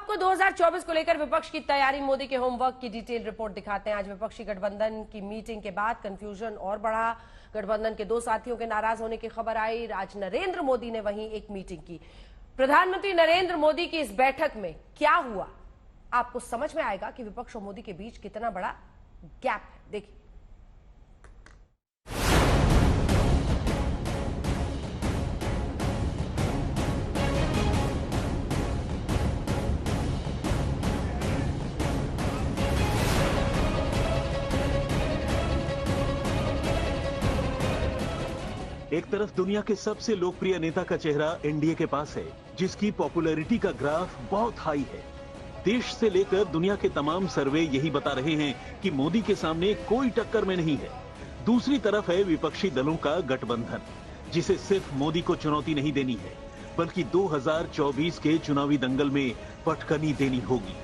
आपको 2024 को लेकर विपक्ष की तैयारी, मोदी के होमवर्क की डिटेल रिपोर्ट दिखाते हैं। आज विपक्षी गठबंधन की मीटिंग के बाद कंफ्यूजन और बढ़ा। गठबंधन के दो साथियों के नाराज होने की खबर आई। आज नरेंद्र मोदी ने वहीं एक मीटिंग की। प्रधानमंत्री नरेंद्र मोदी की इस बैठक में क्या हुआ, आपको समझ में आएगा कि विपक्ष और मोदी के बीच कितना बड़ा गैप है। देखिए, एक तरफ दुनिया के सबसे लोकप्रिय नेता का चेहरा एनडीए के पास है, जिसकी पॉपुलैरिटी का ग्राफ बहुत हाई है। देश से लेकर दुनिया के तमाम सर्वे यही बता रहे हैं कि मोदी के सामने कोई टक्कर में नहीं है। दूसरी तरफ है विपक्षी दलों का गठबंधन, जिसे सिर्फ मोदी को चुनौती नहीं देनी है, बल्कि 2024 के चुनावी दंगल में पटकनी देनी होगी।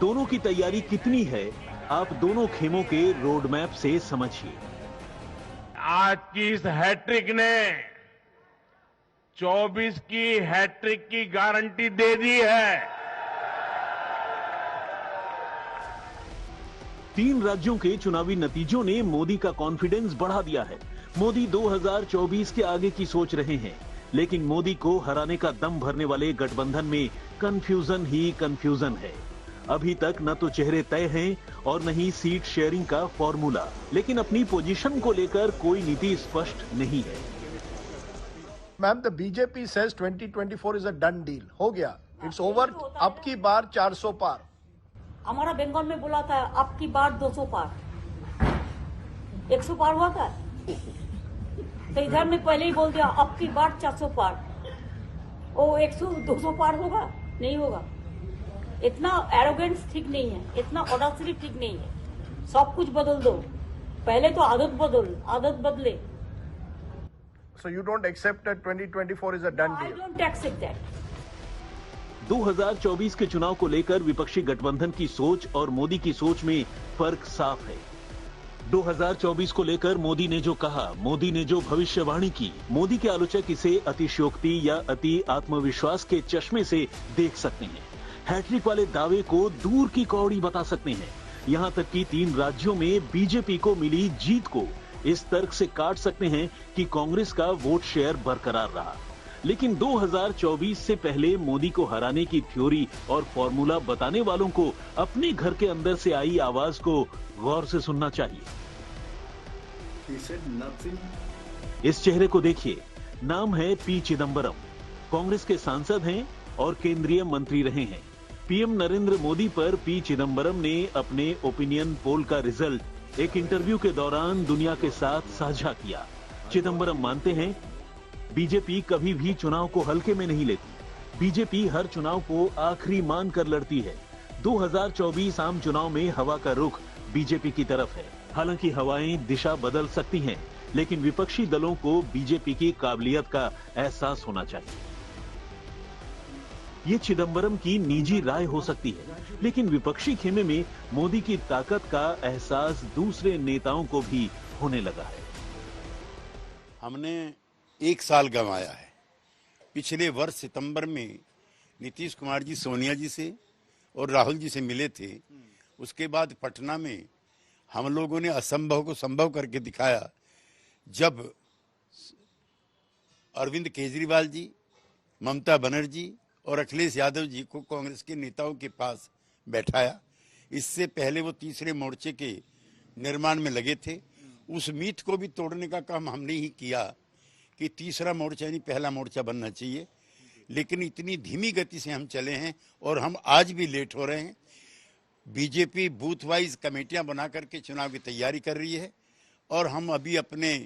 दोनों की तैयारी कितनी है, आप दोनों खेमों के रोड मैप से समझिए। आज की इस हैट्रिक ने 24 की हैट्रिक की गारंटी दे दी है। 3 राज्यों के चुनावी नतीजों ने मोदी का कॉन्फिडेंस बढ़ा दिया है। मोदी 2024 के आगे की सोच रहे हैं, लेकिन मोदी को हराने का दम भरने वाले गठबंधन में कंफ्यूजन ही कंफ्यूजन है। अभी तक न तो चेहरे तय हैं और न ही सीट शेयरिंग का फॉर्मूला, लेकिन अपनी पोजीशन को लेकर कोई नीति स्पष्ट नहीं है। Ma'am, the BJP says 2024 is a done deal, हो गया, इट्स ओवर। अब की बार 400 पार। हमारा बंगाल में बोला था अब की बार 200 पार, 100 पार हुआ था, तो इधर में पहले ही बोल दिया अब की बार 400 पार। वो 100 200 पार होगा? नहीं होगा। इतना एरोगेंस ठीक नहीं है, इतना ऑडेसिटी ठीक नहीं है। सब कुछ बदल दो, पहले तो आदत बदले। So you don't accept that 2024 is a done deal? I don't accept that. 2024 के चुनाव को लेकर विपक्षी गठबंधन की सोच और मोदी की सोच में फर्क साफ है। 2024 को लेकर मोदी ने जो कहा, मोदी ने जो भविष्यवाणी की, मोदी के आलोचक इसे अतिशयोक्ति या अति आत्मविश्वास के चश्मे से देख सकते हैं। हैट्रिक वाले दावे को दूर की कौड़ी बता सकते हैं। यहां तक कि 3 राज्यों में बीजेपी को मिली जीत को इस तर्क से काट सकते हैं कि कांग्रेस का वोट शेयर बरकरार रहा। लेकिन 2024 से पहले मोदी को हराने की थ्योरी और फॉर्मूला बताने वालों को अपने घर के अंदर से आई आवाज को गौर से सुनना चाहिए। इस चेहरे को देखिए, नाम है पी चिदम्बरम। कांग्रेस के सांसद हैं और केंद्रीय मंत्री रहे हैं। पीएम नरेंद्र मोदी पर पी चिदम्बरम ने अपने ओपिनियन पोल का रिजल्ट एक इंटरव्यू के दौरान दुनिया के साथ साझा किया। चिदम्बरम मानते हैं, बीजेपी कभी भी चुनाव को हल्के में नहीं लेती। बीजेपी हर चुनाव को आखिरी मानकर लड़ती है। 2024 आम चुनाव में हवा का रुख बीजेपी की तरफ है। हालांकि हवाएं दिशा बदल सकती हैं, लेकिन विपक्षी दलों को बीजेपी की काबिलियत का एहसास होना चाहिए। ये चिदम्बरम की निजी राय हो सकती है, लेकिन विपक्षी खेमे में मोदी की ताकत का एहसास दूसरे नेताओं को भी होने लगा है। हमने 1 साल गंवाया है। पिछले वर्ष सितंबर में नीतीश कुमार जी सोनिया जी से और राहुल जी से मिले थे। उसके बाद पटना में हम लोगों ने असंभव को संभव करके दिखाया, जब अरविंद केजरीवाल जी, ममता बनर्जी और अखिलेश यादव जी को कांग्रेस के नेताओं के पास बैठाया। इससे पहले वो तीसरे मोर्चे के निर्माण में लगे थे। उस मीत को भी तोड़ने का काम हमने ही किया कि तीसरा मोर्चा यानी पहला मोर्चा बनना चाहिए, लेकिन इतनी धीमी गति से हम चले हैं और हम आज भी लेट हो रहे हैं। बीजेपी बूथ वाइज कमेटियां बना करके चुनाव की तैयारी कर रही है और हम अभी अपने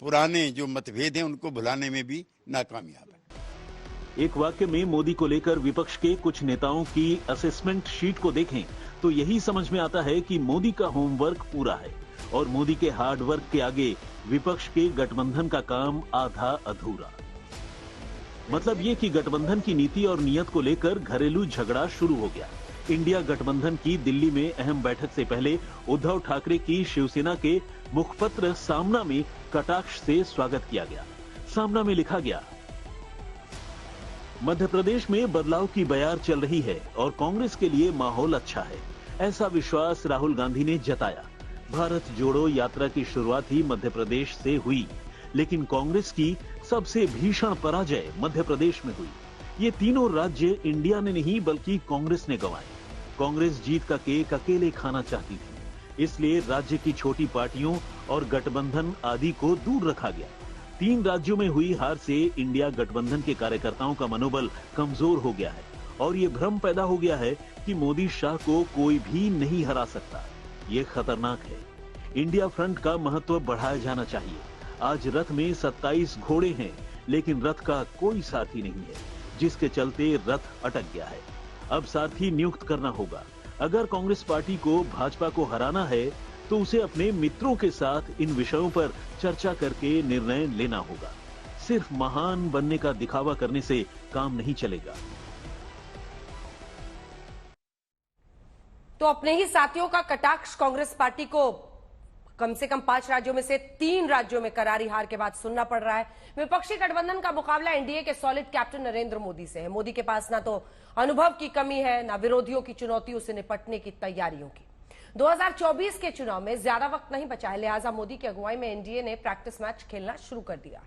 पुराने जो मतभेद हैं उनको भुलाने में भी नाकामयाब है। एक वाक्य में मोदी को लेकर विपक्ष के कुछ नेताओं की असेसमेंट शीट को देखें तो यही समझ में आता है कि मोदी का होमवर्क पूरा है और मोदी के हार्ड वर्क के आगे विपक्ष के गठबंधन का काम आधा अधूरा। मतलब ये कि गठबंधन की नीति और नीयत को लेकर घरेलू झगड़ा शुरू हो गया। इंडिया गठबंधन की दिल्ली में अहम बैठक से पहले उद्धव ठाकरे की शिवसेना के मुखपत्र सामना में कटाक्ष से स्वागत किया गया। सामना में लिखा गया, मध्य प्रदेश में बदलाव की बयार चल रही है और कांग्रेस के लिए माहौल अच्छा है, ऐसा विश्वास राहुल गांधी ने जताया। भारत जोड़ो यात्रा की शुरुआत ही मध्य प्रदेश से हुई, लेकिन कांग्रेस की सबसे भीषण पराजय मध्य प्रदेश में हुई। ये तीनों राज्य इंडिया ने नहीं बल्कि कांग्रेस ने गंवाए। कांग्रेस जीत का केक अकेले खाना चाहती थी, इसलिए राज्य की छोटी पार्टियों और गठबंधन आदि को दूर रखा गया। 3 राज्यों में हुई हार से इंडिया गठबंधन के कार्यकर्ताओं का मनोबल कमजोर हो गया है और ये भ्रम पैदा हो गया है कि मोदी शाह को कोई भी नहीं हरा सकता। ये खतरनाक है। इंडिया फ्रंट का महत्व बढ़ाया जाना चाहिए। आज रथ में 27 घोड़े हैं, लेकिन रथ का कोई साथी नहीं है, जिसके चलते रथ अटक गया है। अब सारथी नियुक्त करना होगा। अगर कांग्रेस पार्टी को भाजपा को हराना है तो उसे अपने मित्रों के साथ इन विषयों पर चर्चा करके निर्णय लेना होगा। सिर्फ महान बनने का दिखावा करने से काम नहीं चलेगा। तो अपने ही साथियों का कटाक्ष कांग्रेस पार्टी को कम से कम 5 राज्यों में से 3 राज्यों में करारी हार के बाद सुनना पड़ रहा है। विपक्षी गठबंधन का मुकाबला एनडीए के सॉलिड कैप्टन नरेंद्र मोदी से है। मोदी के पास ना तो अनुभव की कमी है, ना विरोधियों की चुनौतियों से निपटने की तैयारियों की। 2024 के चुनाव में ज्यादा वक्त नहीं बचा है, लिहाजा मोदी की अगुवाई में एनडीए ने प्रैक्टिस मैच खेलना शुरू कर दिया है।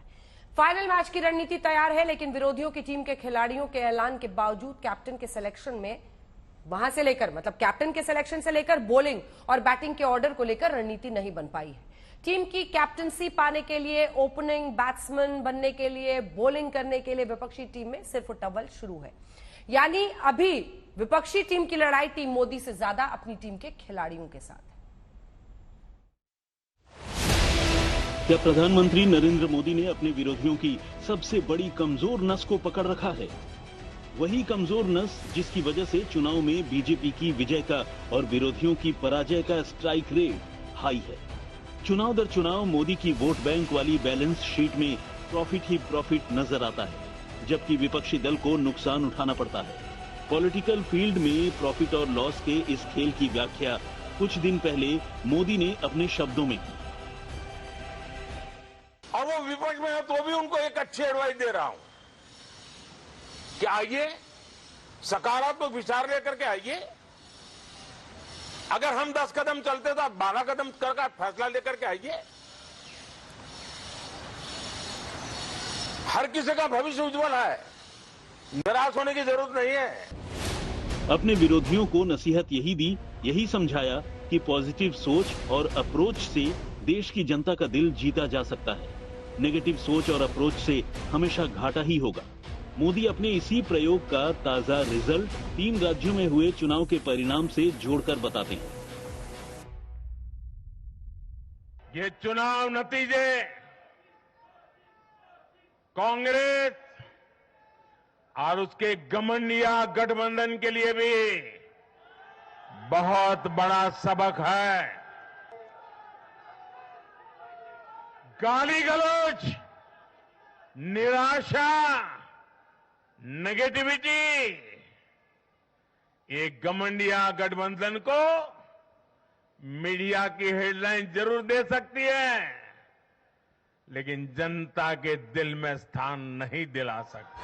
फाइनल मैच की रणनीति तैयार है, लेकिन विरोधियों की टीम के खिलाड़ियों के ऐलान के बावजूद कैप्टन के सिलेक्शन में वहां से लेकर मतलब कैप्टन के सिलेक्शन से लेकर बॉलिंग और बैटिंग के ऑर्डर को लेकर रणनीति नहीं बन पाई है। टीम की कैप्टनसी पाने के लिए, ओपनिंग बैट्समैन बनने के लिए, बॉलिंग करने के लिए विपक्षी टीम में सिर्फ टवल शुरू है। यानी अभी विपक्षी टीम की लड़ाई टीम मोदी से ज्यादा अपनी टीम के खिलाड़ियों के साथ है। क्या प्रधानमंत्री नरेंद्र मोदी ने अपने विरोधियों की सबसे बड़ी कमजोर नस को पकड़ रखा है? वही कमजोर नस जिसकी वजह से चुनाव में बीजेपी की विजय का और विरोधियों की पराजय का स्ट्राइक रेट हाई है। चुनाव दर चुनाव मोदी की वोट बैंक वाली बैलेंस शीट में प्रॉफिट ही प्रॉफिट नजर आता है, जबकि विपक्षी दल को नुकसान उठाना पड़ता है। पॉलिटिकल फील्ड में प्रॉफिट और लॉस के इस खेल की व्याख्या कुछ दिन पहले मोदी ने अपने शब्दों में की। और वो विपक्ष में है तो भी उनको एक अच्छी एडवाइस दे रहा हूं कि आइए सकारात्मक विचार लेकर के आइए। अगर हम 10 कदम चलते तो आप 12 कदम कर फैसला लेकर के आइए। हर किसी का भविष्य उज्जवल है, निराश होने की जरूरत नहीं है। अपने विरोधियों को नसीहत यही दी, यही समझाया कि पॉजिटिव सोच और अप्रोच से देश की जनता का दिल जीता जा सकता है। नेगेटिव सोच और अप्रोच से हमेशा घाटा ही होगा। मोदी अपने इसी प्रयोग का ताजा रिजल्ट 3 राज्यों में हुए चुनाव के परिणाम से जोड़कर बताते हैं। ये चुनाव नतीजे कांग्रेस और उसके घमंडिया गठबंधन के लिए भी बहुत बड़ा सबक है। गाली गलौज, निराशा, नेगेटिविटी, ये घमंडिया गठबंधन को मीडिया की हेडलाइन जरूर दे सकती है, लेकिन जनता के दिल में स्थान नहीं दिला सकती।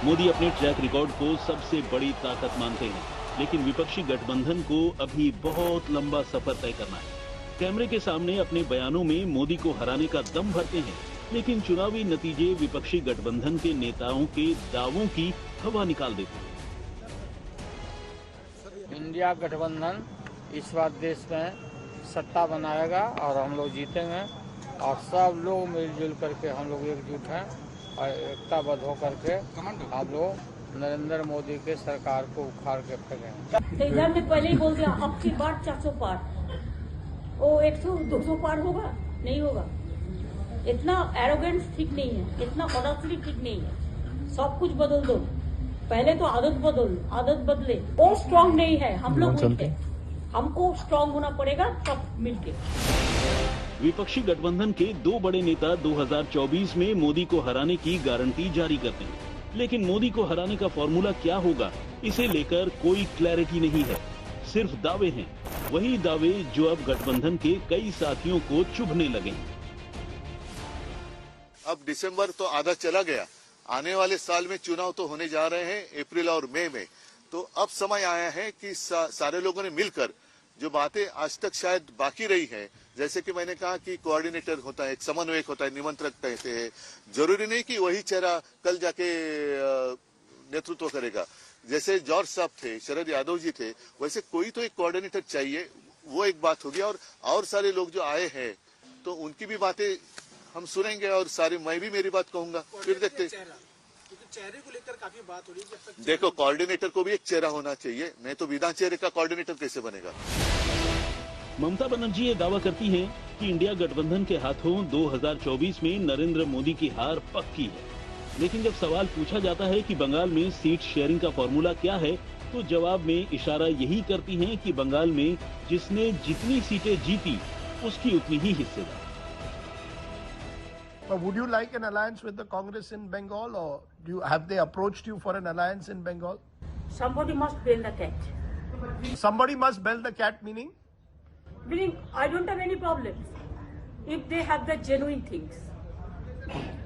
मोदी अपने ट्रैक रिकॉर्ड को सबसे बड़ी ताकत मानते हैं, लेकिन विपक्षी गठबंधन को अभी बहुत लंबा सफर तय करना है। कैमरे के सामने अपने बयानों में मोदी को हराने का दम भरते हैं, लेकिन चुनावी नतीजे विपक्षी गठबंधन के नेताओं के दावों की हवा निकाल देते हैं। इंडिया गठबंधन इस बार देश में सत्ता बनाएगा और हम लोग जीतेंगे और सब लोग मिलजुल करके हम लोग एकजुट हैं और एकताबद्ध होकर के हम लोग नरेंद्र मोदी के सरकार को उखाड़ के फेंकेंगे। तो इधर में पहले ही बोल दिया अब की बार 400 पार, वो 100-200 पार होगा, नहीं होगा। इतना एरोगेंस ठीक नहीं है, इतना ऑडेसिटी ठीक नहीं है। सब कुछ बदल दो, पहले तो आदत बदले। वो स्ट्रांग नहीं है, हम लोग मिलके, हमको स्ट्रांग होना पड़ेगा सब मिलके। विपक्षी गठबंधन के 2 बड़े नेता 2024 में मोदी को हराने की गारंटी जारी करते हैं, लेकिन मोदी को हराने का फॉर्मूला क्या होगा, इसे लेकर कोई क्लैरिटी नहीं है। सिर्फ दावे हैं, वही दावे जो अब गठबंधन के कई साथियों को चुभने लगे हैं। अब दिसंबर तो आधा चला गया, आने वाले साल में चुनाव तो होने जा रहे हैं अप्रैल और मई में, तो अब समय आया है कि सारे लोगों ने मिलकर जो बातें आज तक शायद बाकी रही हैं, जैसे कि मैंने कहा कि कोऑर्डिनेटर होता है, एक समन्वयक होता है, निमंत्रक कहते हैं, जरूरी नहीं कि वही चेहरा कल जाके नेतृत्व करेगा। जैसे जॉर्ज साहब थे, शरद यादव जी थे, वैसे कोई तो एक कोऑर्डिनेटर चाहिए, वो एक बात होगी। और सारे लोग जो आए हैं तो उनकी भी बातें हम सुनेंगे और सारे मैं भी मेरी बात कहूंगा, फिर देखते। चेहरे को लेकर काफी बात हो रही है। देखो, कोऑर्डिनेटर को भी एक चेहरा होना चाहिए, नहीं तो बिना चेहरे का कोऑर्डिनेटर कैसे बनेगा। ममता बनर्जी ये दावा करती हैं कि इंडिया गठबंधन के हाथों 2024 में नरेंद्र मोदी की हार पक्की है, लेकिन जब सवाल पूछा जाता है कि बंगाल में सीट शेयरिंग का फॉर्मूला क्या है, तो जवाब में इशारा यही करती हैं कि बंगाल में जिसने जितनी सीटें जीती उसकी उतनी ही हिस्सेदार। Would you like an alliance with the Congress in Bengal, or have they approached you for an alliance in Bengal? Somebody must bail the cat. Somebody must bail the cat, meaning? Meaning, I don't have any problems if they have the genuine things.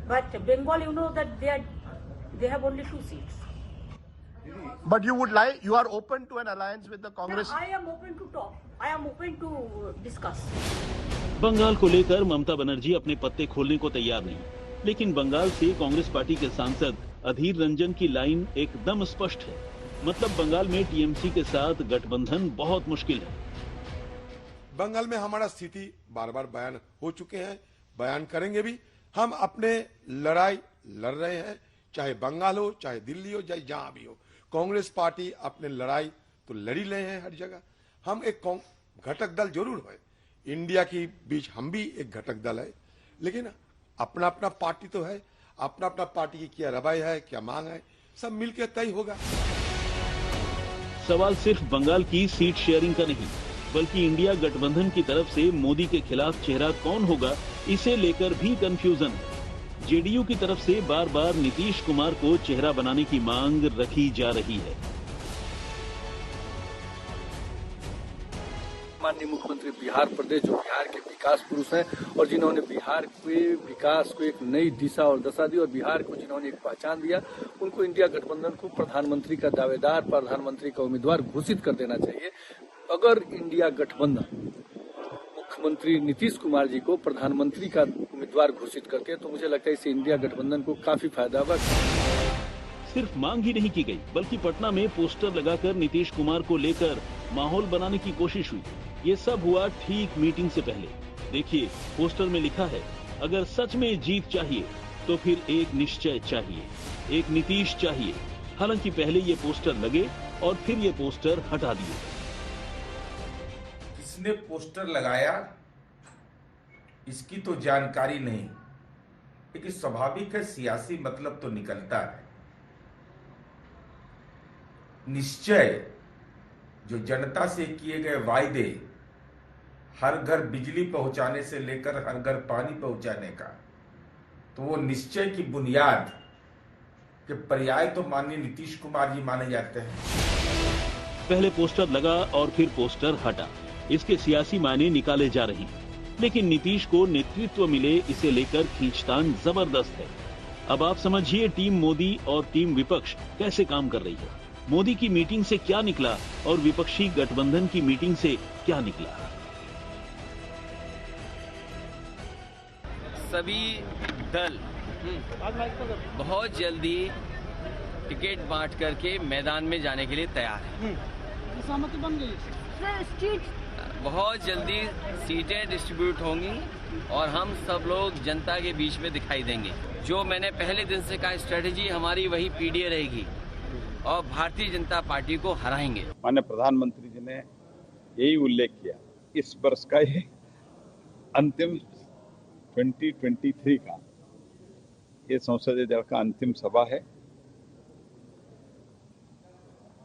But Bengal, you know that they have only 2 seats. But you are open to an alliance with the Congress? I am open to talk. I am open to discuss. Bengal को लेकर ममता बनर्जी अपने पत्ते खोलने को तैयार नहीं, लेकिन बंगाल से कांग्रेस पार्टी के सांसद अधीर रंजन की लाइन एकदम स्पष्ट है। मतलब बंगाल में टीएमसी के साथ गठबंधन बहुत मुश्किल है। बंगाल में हमारा स्थिति बार बार बयान हो चुके हैं, बयान करेंगे भी। हम अपने लड़ाई लड़ रहे हैं, चाहे बंगाल हो, चाहे दिल्ली हो, चाहे जहां भी हो। कांग्रेस पार्टी अपने लड़ाई तो लड़ी रहे हैं हर जगह। हम एक घटक दल जरूर है, इंडिया की बीच हम भी एक घटक दल है, लेकिन अपना अपना पार्टी तो है, अपना अपना पार्टी की क्या रवैया है, क्या मांग है, सब मिलकर तय होगा। सवाल सिर्फ बंगाल की सीट शेयरिंग का नहीं, बल्कि इंडिया गठबंधन की तरफ से मोदी के खिलाफ चेहरा कौन होगा, इसे लेकर भी कंफ्यूजन है। जेडीयू की तरफ से बार बार नीतीश कुमार को चेहरा बनाने की मांग रखी जा रही है। माननीय मुख्यमंत्री बिहार प्रदेश, जो बिहार के विकास पुरुष हैं और जिन्होंने बिहार के विकास को एक नई दिशा और दशा दी और बिहार को जिन्होंने एक पहचान दिया, उनको इंडिया गठबंधन को प्रधानमंत्री का दावेदार, प्रधानमंत्री का उम्मीदवार घोषित कर देना चाहिए। अगर इंडिया गठबंधन मुख्यमंत्री नीतीश कुमार जी को प्रधानमंत्री का उम्मीदवार घोषित करते हैं तो मुझे लगता है इससे इंडिया गठबंधन को काफी फायदा होगा। सिर्फ मांग ही नहीं की गई, बल्कि पटना में पोस्टर लगाकर नीतीश कुमार को लेकर माहौल बनाने की कोशिश हुई। ये सब हुआ ठीक मीटिंग से पहले। देखिए, पोस्टर में लिखा है, अगर सच में जीत चाहिए तो फिर एक निश्चय चाहिए, एक नीतीश चाहिए। हालांकि पहले ये पोस्टर लगे और फिर ये पोस्टर हटा दिए। किसने पोस्टर लगाया इसकी तो जानकारी नहीं, लेकिन स्वाभाविक है सियासी मतलब तो निकलता है। निश्चय जो जनता से किए गए वायदे, हर घर बिजली पहुंचाने से लेकर हर घर पानी पहुंचाने का, तो वो निश्चय की बुनियाद के पर्याय तो माननीय नीतीश कुमार जी माने जाते हैं। पहले पोस्टर लगा और फिर पोस्टर हटा, इसके सियासी मायने निकाले जा रहे हैं। लेकिन नीतीश को नेतृत्व मिले, इसे लेकर खींचतान जबरदस्त है। अब आप समझिए टीम मोदी और टीम विपक्ष कैसे काम कर रही है। मोदी की मीटिंग से क्या निकला और विपक्षी गठबंधन की मीटिंग से क्या निकला। सभी दल बहुत जल्दी टिकट बांट करके मैदान में जाने के लिए तैयार है। सहमति बन गई। बहुत जल्दी सीटें डिस्ट्रीब्यूट होंगी और हम सब लोग जनता के बीच में दिखाई देंगे। जो मैंने पहले दिन से कहा, स्ट्रेटेजी हमारी वही पीडीए रहेगी और भारतीय जनता पार्टी को हराएंगे। माननीय प्रधानमंत्री जी ने यही उल्लेख किया, इस वर्ष का ये अंतिम 2023 का ये संसदीय दल का अंतिम सभा है।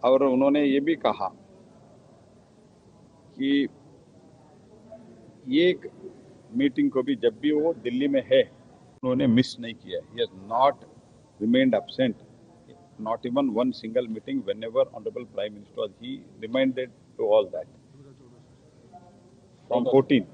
और उन्होंने ये भी कहा कि ये मीटिंग को भी जब भी वो दिल्ली में है उन्होंने मिस नहीं किया। He has not remained absent, not even one single meeting whenever Honorable Prime Minister was, he reminded to all that from 14.